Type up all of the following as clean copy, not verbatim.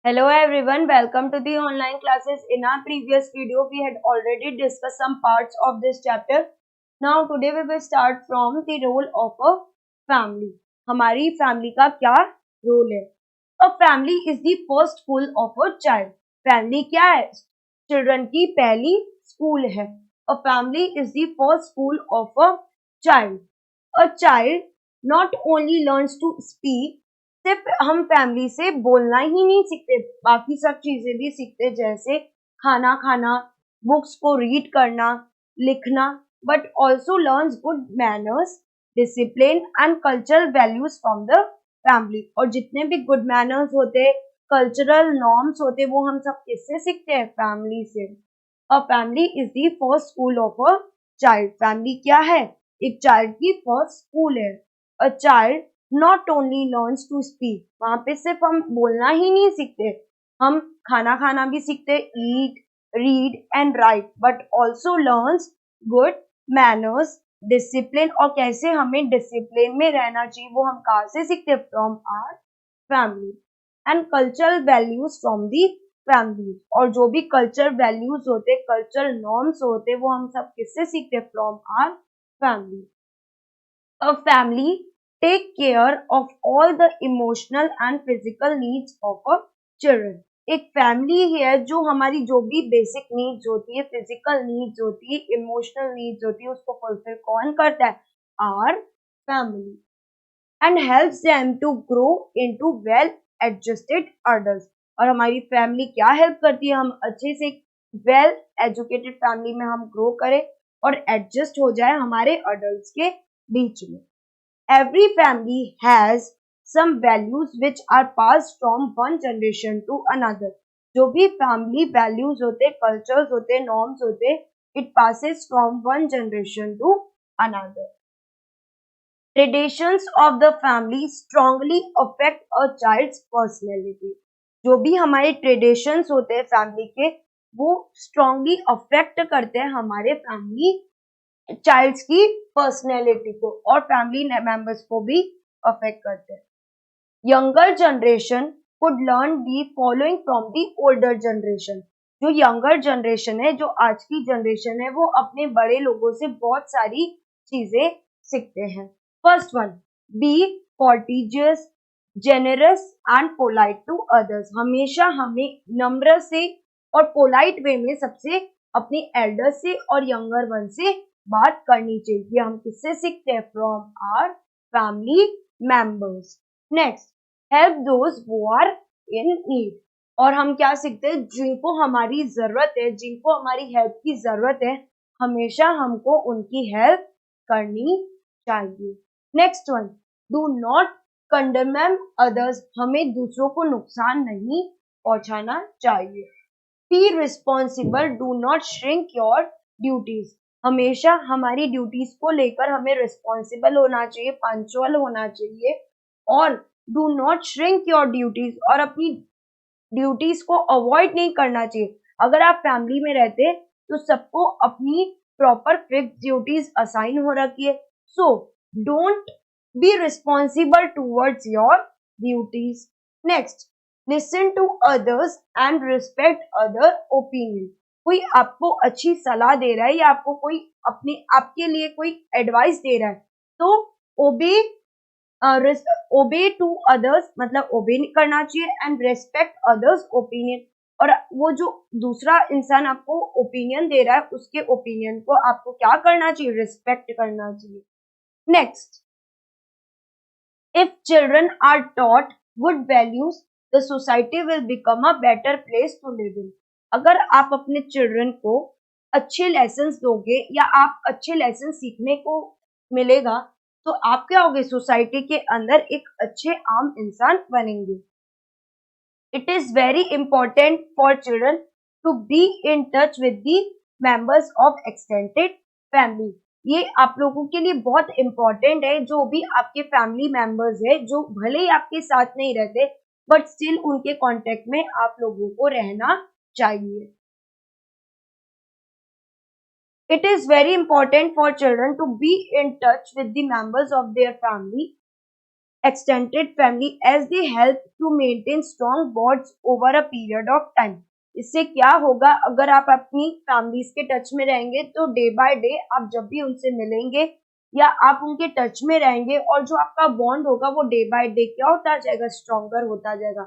Hello everyone, welcome to the online classes. In our previous video, we had already discussed some parts of this chapter. Now today we will start from the role of a family. हमारी family का क्या role है? A family is the first school of a child. Family क्या है? Children की पहली school है. A family is the first school of a child. A child not only learns to speak, सिर्फ हम फैमिली से बोलना ही नहीं सीखते, बाकी सब चीजें भी सीखते, जैसे खाना खाना, बुक्स को रीड करना, लिखना, but also learns good manners, discipline and cultural values from the family. और जितने भी गुड मैनर्स होते, कल्चरल नॉर्म्स होते, वो हम सब किससे सीखते हैं? फैमिली से. A family is the first school of a child. Family क्या है? एक चाइल्ड की फर्स्ट स्कूल है. A child not only learns to speak, वहां पे सिर्फ हम बोलना ही नहीं सीखते, हम खाना खाना भी सीखते, eat, read and write, but also learns good manners, discipline, और कैसे हमें डिसिप्लिन में रहना चाहिए वो हम कहाँ से सीखते? From our family. And cultural values from the family. और जो भी कल्चर वैल्यूज होते, कल्चरल नॉर्म्स होते, वो हम सब किससे सीखते? From our family. A family take care of all the emotional and physical needs of a children. एक फैमिली ही है जो हमारी जो भी बेसिक नीड्स होती है, फिजिकल नीड्स होती है, इमोशनल नीड्स होती है, उसको फुलफिल कौन करता है? Our family. And helps them to grow into well adjusted adults. और हमारी फैमिली क्या हेल्प करती है? हम अच्छे से वेल एजुकेटेड फैमिली में हम ग्रो करें और एडजस्ट हो जाए हमारे अडल्ट्स के बीच में. Every family has some values which are passed from one generation to another. जो भी family values होते, cultures होते, norms होते, it passes from one generation to another. Traditions of the family strongly affect a child's personality. जो भी हमारे traditions होते हैं family के, वो strongly affect करते हैं हमारे family चाइल्ड्स की पर्सनैलिटी को, और फैमिली मेंबर्स को भी अफेक्ट करते हैं. Younger generation could learn the following from the older generation. जो यंगर जनरेशन है, जो आज की जनरेशन है, वो अपने बड़े लोगों से बहुत सारी चीजें सीखते हैं. First one, be courteous, generous and polite to others. हमेशा हमें नम्र से और पोलाइट वे में सबसे अपने एल्डर से और यंगर वन से बात करनी चाहिए. हम किससे सीखते हैं? From our family members. Next, help those who are in need. और हम क्या सीखते हैं? जिनको हमारी जरूरत है, जिनको हमारी हेल्प की जरूरत है, हमेशा हमको उनकी हेल्प करनी चाहिए. Next one, do not condemn others. हमें दूसरों को नुकसान नहीं पहुंचाना चाहिए. Be responsible, do not shrink your duties. हमेशा हमारी ड्यूटीज को लेकर हमें रिस्पॉन्सिबल होना चाहिए, पंक्चुअल होना चाहिए, और do not shrink your duties, और अपनी ड्यूटीज को अवॉइड नहीं करना चाहिए. अगर आप फैमिली में रहते तो सबको अपनी प्रॉपर फिक्स ड्यूटीज असाइन हो रखी है. So don't be responsible towards your duties. Next, listen to others and respect other opinion. कोई आपको अच्छी सलाह दे रहा है या आपको कोई अपने आपके लिए कोई एडवाइस दे रहा है, तो ओबे ओबे टू अदर्स, मतलब ओबे करना चाहिए, एंड रेस्पेक्ट अदर्स ओपिनियन. और वो जो दूसरा इंसान आपको ओपिनियन दे रहा है, उसके ओपिनियन को आपको क्या करना चाहिए? रिस्पेक्ट करना चाहिए. Next, if children are taught good values, the society will become a better place to live in. अगर आप अपने चिल्ड्रन को अच्छे लेसन दोगे या आप अच्छे लेसन सीखने को मिलेगा, तो आप क्या होगे? सोसाइटी के अंदर एक अच्छे आम इंसान बनेंगे. It is very important for children to be in touch with the members of extended family. ये आप लोगों के लिए बहुत इंपॉर्टेंट है. जो भी आपके फैमिली मेंबर्स है, जो भले ही आपके साथ नहीं रहते, बट स्टिल उनके कांटेक्ट में आप लोगों को रहना चाहिए. It is very important for children to be in touch with the members of their family extended family as they help to maintain strong bonds over a period of time. इससे क्या होगा, अगर आप अपनी फैमिलीज के touch में रहेंगे तो डे बाय डे आप जब भी उनसे मिलेंगे या आप उनके टच में रहेंगे और जो आपका बॉन्ड होगा वो डे बाय डे क्या होता जाएगा, स्ट्रॉन्गर होता जाएगा.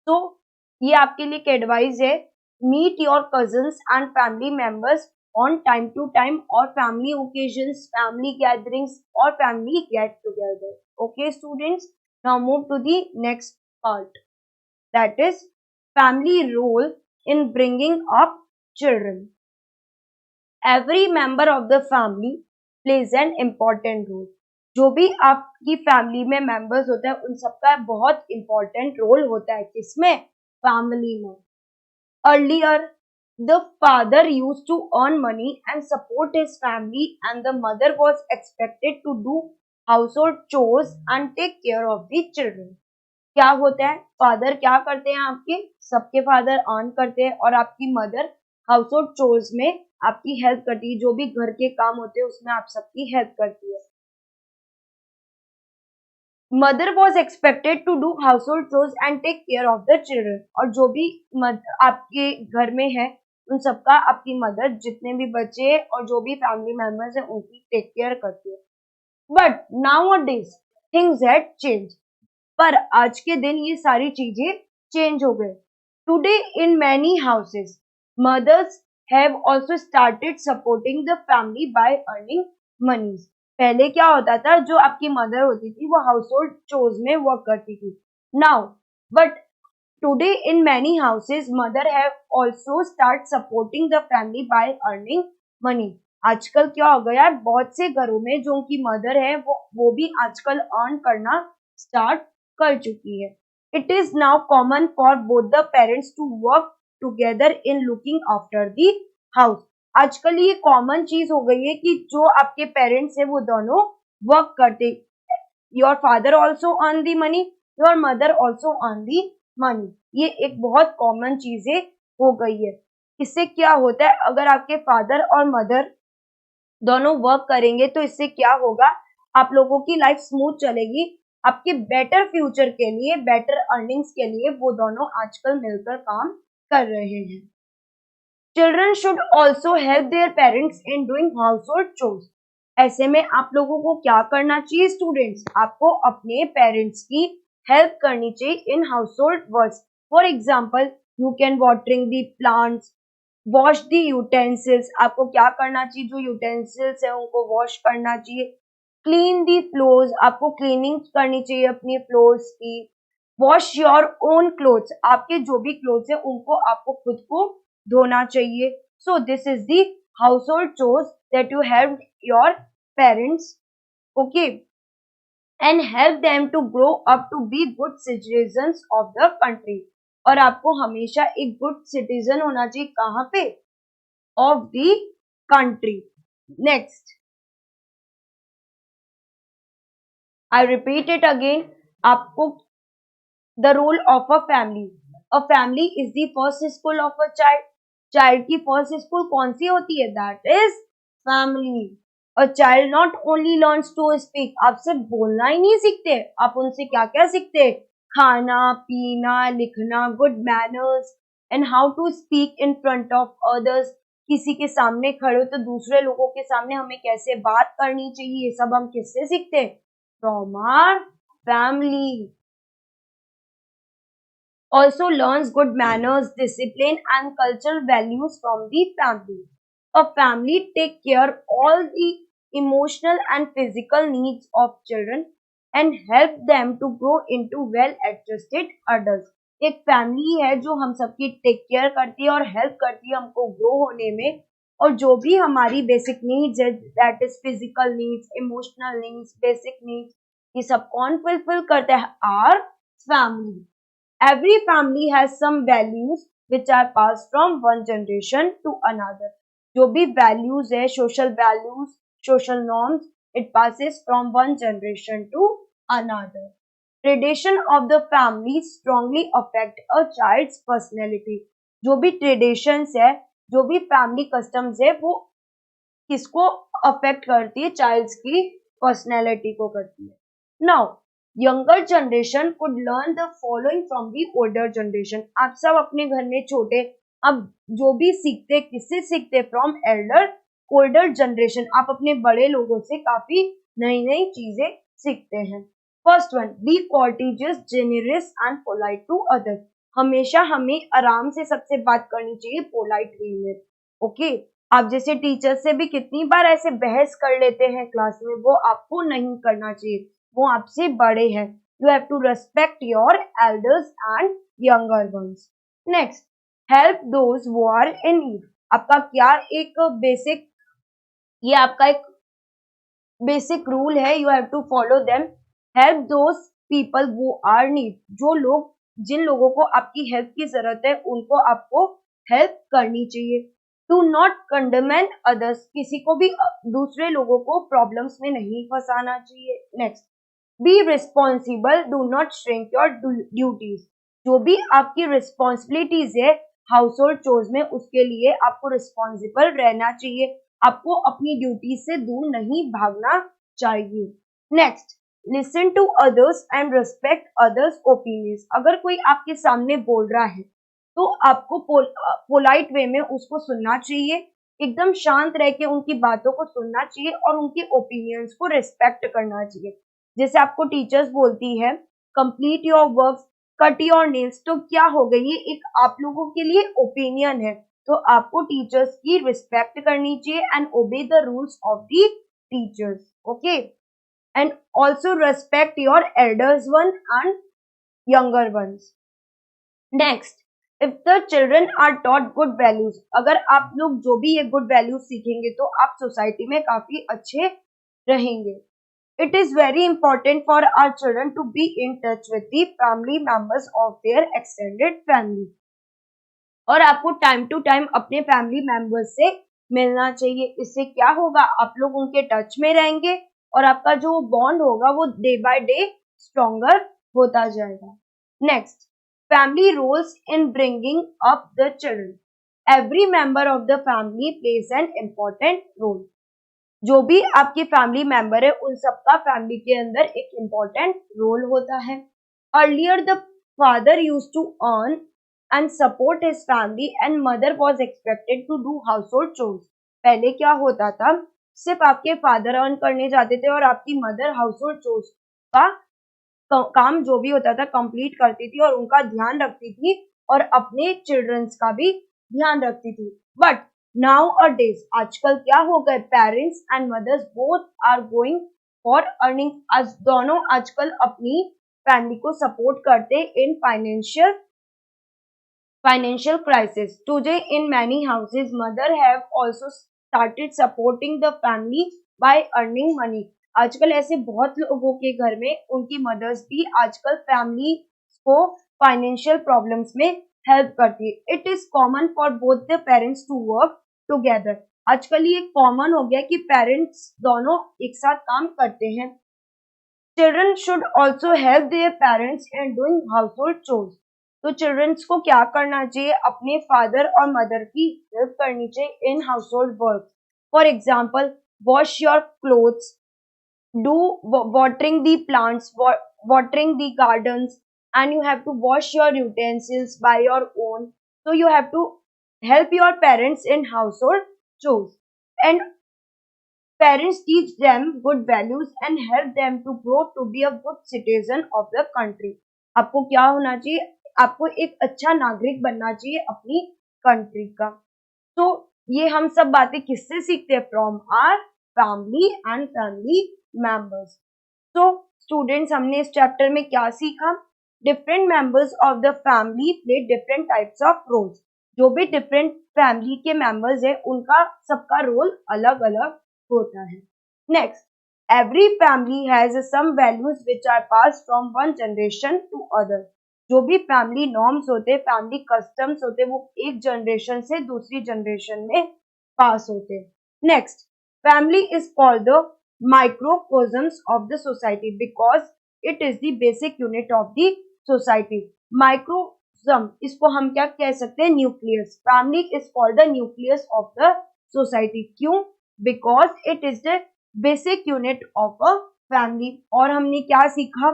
तो ये आपके लिए एक एडवाइस है, meet your cousins and family members on time to time or family occasions, family gatherings or family get together. Okay students, now move to the next part, that is family role in bringing up children. Every member of the family plays an important role. जो भी आपकी family में members होते हैं उन सबका बहुत important role होता है. किसमें? फैमिली में. Earlier, the father used to earn money and support his family, and the mother was expected to do household chores and take care of the children. क्या होता है, फादर क्या करते हैं, आपके सबके फादर अर्न करते हैं और आपकी मदर हाउस होल्ड चोर्स में आपकी हेल्प करती है. जो भी घर के काम होते हैं उसमें आप सबकी हेल्प करती है. Mother was expected to do household chores and take care of the children. और जो भी आपके घर में है उन सबका आपकी मदर जितने भी बच्चे और जो भी फैमिली मेंबर्स हैं उनकी टेक केयर करती है. But nowadays things had change. पर आज के दिन ये सारी चीजें चेंज हो गए. Today in many houses mothers have also started supporting the family by earning money. पहले क्या होता था, जो आपकी मदर होती थी वो हाउस होल्ड चोर्स में वर्क करती थी. Now but today in many houses mother have also start supporting the family by earning money. आजकल क्या हो गया है, बहुत से घरों में जो उनकी मदर है वो भी आजकल अर्न करना स्टार्ट कर चुकी है. It is now common for both the parents to work together in looking after the house. आजकल ये कॉमन चीज हो गई है कि जो आपके पेरेंट्स है वो दोनों वर्क करते. Your father also earn the money, your mother also earn the money. ये एक बहुत कॉमन चीजें हो गई है. इससे क्या होता है, अगर आपके फादर और मदर दोनों वर्क करेंगे तो इससे क्या होगा, आप लोगों की लाइफ स्मूथ चलेगी. आपके बेटर फ्यूचर के लिए, बेटर अर्निंग्स के लिए वो दोनों आजकल मिलकर काम कर रहे हैं. Children should also help their parents in doing household chores. ऐसे में आप लोगों को क्या करना चाहिए स्टूडेंट्स, आपको अपने पेरेंट्स की हेल्प करनी चाहिए in household works. For example you can watering the plants, wash the utensils. आपको क्या करना चाहिए, जो यूटेंसिल्स है उनको वॉश करना चाहिए. क्लीन दी फ्लोर्स, आपको क्लीनिंग करनी चाहिए अपनी फ्लोर्स की. वॉश योर ओन क्लोथ्स, आपके जो भी क्लोथ्स है उनको आपको खुद को धोना चाहिए. So this is the household chores that you help your parents, okay, and help them to grow up to be good citizens of the country. और आपको हमेशा एक गुड सिटीजन होना चाहिए, कहाँ पे, of the country. Next, I repeat it again. आपको the role of a family. A family is the first school of a child. Child की फर्स्ट स्कूल कौन सी होती है, that is family. A child not only learns to speak. आप सिर्फ बोलना ही नहीं सीखते, आप उनसे क्या क्या सीखते, खाना पीना लिखना, good manners and how to speak in front of others. किसी के सामने खड़े हो तो दूसरे लोगों के सामने हमें कैसे बात करनी चाहिए, ये सब हम किससे सीखते, from our family. Also learns good manners, discipline and cultural values from the family. A family take care all the emotional and physical needs of children and help them to grow into well-adjusted adults. एक family है जो हम सबकी take care करती है और help करती है हमको ग्रो होने में. और जो भी हमारी बेसिक नीड्स है, that is physical needs, emotional needs, basic needs, ये सब कौन फुलफिल करता है, our family. Every family has some values which are passed from one generation to another. जो भी values है, social norms, it passes from one generation to another. Tradition of the family strongly affect a child's personality. जो भी traditions है, जो भी family customs है, वो किसको affect करती है, childs की personality को करती है. Now, younger generation could learn the following from the older generation. आप सब अपने घर में छोटे अब जो भी सीखते किससे सीखते? From Elder older generation. आप अपने बड़े लोगों से काफी नई नई चीजें सीखते हैं। First one, be courteous, generous and polite to others. हमेशा हमें आराम से सबसे बात करनी चाहिए, पोलाइट वे में। ओके, आप जैसे टीचर से भी कितनी बार ऐसे बहस कर लेते हैं क्लास में, वो आपको नहीं करना चाहिए, वो आपसे बड़े हैं। You have to respect your elders and younger ones. Next, help those who are in need. आपका क्या एक बेसिक, ये आपका एक बेसिक रूल है, you have to follow them. Help those people who are need. जो लोग, जिन लोगों को आपकी हेल्प की जरूरत है, उनको आपको हेल्प करनी चाहिए। To not condemn others. किसी को भी दूसरे लोगों को प्रॉब्लम्स में नहीं फंसाना चाहिए। Next, be responsible, do not shrink your duties. जो भी आपकी रिस्पॉन्सिबिलिटीज है हाउस होल्ड चोर्स में, उसके लिए आपको रिस्पॉन्सिबल रहना चाहिए। आपको अपनी ड्यूटी से दूर नहीं भागना चाहिए। Next, listen to others and respect others opinions. अगर कोई आपके सामने बोल रहा है तो आपको पोलाइट वे में उसको सुनना चाहिए, एकदम शांत रह के उनकी बातों को सुनना चाहिए और उनके ओपिनियंस को रिस्पेक्ट करना चाहिए। जैसे आपको टीचर्स बोलती है complete your work, cut your nails, तो क्या हो गई, ये एक आप लोगों के लिए ओपिनियन है, तो आपको टीचर्स की रिस्पेक्ट करनी चाहिए and obey the rules of the teachers. Okay, and also respect your elders one and younger ones. Next, if the children are taught good values. अगर आप लोग जो भी ये गुड वैल्यूज सीखेंगे तो आप सोसाइटी में काफी अच्छे रहेंगे। It is very important for our children to be in touch with the family members of their extended family. और आपको टाइम टू टाइम अपने फैमिली मेंबर्स से मिलना चाहिए। इससे क्या होगा, आप लोग उनके टच में रहेंगे और आपका जो बॉन्ड होगा वो डे बाय डे स्ट्रॉन्गर होता जाएगा। Next, family roles in bringing up the children. Every member of the family plays an important role. जो भी आपके फैमिली मेंबर है उन सबका फैमिली के अंदर एक इम्पोर्टेंट रोल होता है। Earlier the father used to earn and support his family and mother was expected to do household chores. पहले क्या होता था, सिर्फ आपके फादर अर्न करने जाते थे और आपकी मदर हाउस होल्ड चोर्स का काम जो भी होता था कंप्लीट करती थी और उनका ध्यान रखती थी और अपने चिल्ड्रंस का भी ध्यान रखती थी। बट नाउ अ डेज, आजकल क्या हो गए, parents and mothers both are going for earning. आज दोनों आजकल अपनी फैमिली को सपोर्ट करते इन financial crisis. Today in many houses, mother have also started supporting the family by earning money. आजकल ऐसे बहुत लोगों के घर में उनकी मदर्स भी आजकल फैमिली को फाइनेंशियल प्रॉब्लम्स में हेल्प करती है। It is common for both the parents to work together. आजकल ये कॉमन हो गया कि पेरेंट्स दोनों एक साथ काम करते हैं। Children should also help their parents in doing house hold chores. तो चिल्ड्रंस को क्या करना चाहिए, अपने फादर और मदर की हेल्प करनी चाहिए in house hold work. For example, wash your clothes, do watering the plants, watering the gardens, and you have to wash your utensils by your own. So you have to help your parents in household chores, and parents teach them good values and help them to grow to be a good citizen of the country. आपको क्या होना चाहिए, आपको एक अच्छा नागरिक बनना चाहिए अपनी कंट्री का। तो ये हम सब बातें किससे सीखते हैं, from our family and family members. तो स्टूडेंट्स, हमने इस चैप्टर में क्या सीखा, different members of the family play different types of roles. जो भी डिफरेंट फैमिली के मेंबर्स है उनका सबका रोल अलग अलग होता है। Next, every family has some values which are pass from one generation to other. जो भी फैमिली नॉर्म्स होते, फैमिली कस्टम्स होते, वो एक जनरेशन से दूसरी जनरेशन में पास होते। Next, family is called the microcosms of the society because it is the basic unit of the society. Microcosm, इसको हम क्या कह सकते हैं, nucleus. Family is called the nucleus of the society. क्यों? Because it is the basic unit of a family. और हमने क्या सीखा,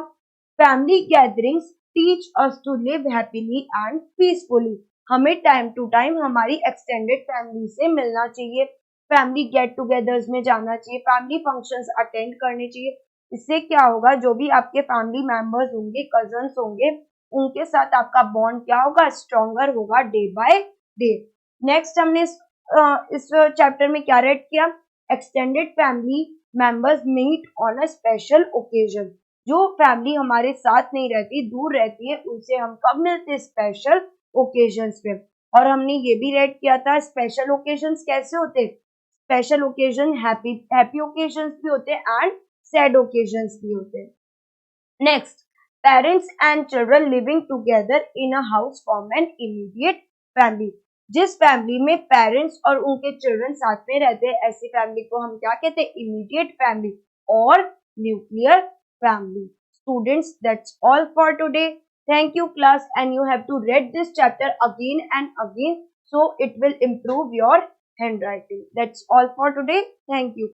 family gatherings teach us to live happily and peacefully. हमें टाइम टू टाइम हमारी एक्सटेंडेड फैमिली से मिलना चाहिए, फैमिली गेट टुगेदर्स में जाना चाहिए, फैमिली फंक्शंस अटेंड करने चाहिए। इससे क्या होगा, जो भी आपके फैमिली मेंबर्स होंगे, कजन्स होंगे, उनके साथ आपका बॉन्ड क्या होगा, स्ट्रॉन्गर होगा डे बाय डे। नेक्स्ट हमने इस चैप्टर में क्या रेड किया, extended family members meet on a special occasion. जो फैमिली हमारे साथ नहीं रहती, दूर रहती है, उनसे हम कब मिलते हैं, स्पेशल ओकेजन्स पे। और हमने ये भी रेड किया था स्पेशल ओकेजन्स कैसे होते, स्पेशल ओकेजन हैप्पी ओकेजन्स भी होते हैं एंड सैड ओकेजन्स भी होते हैं। Next, parents and children living together in a house form an immediate family. जिस फैमिली में पेरेंट्स और उनके चिल्ड्रन साथ में रहते हैं, ऐसी फैमिली को हम क्या कहते हैं, इमीडिएट फैमिली और nuclear family. Students, that's all for today. Thank you class, and you have to read this chapter again and again so it will improve your handwriting. That's all for today. Thank you.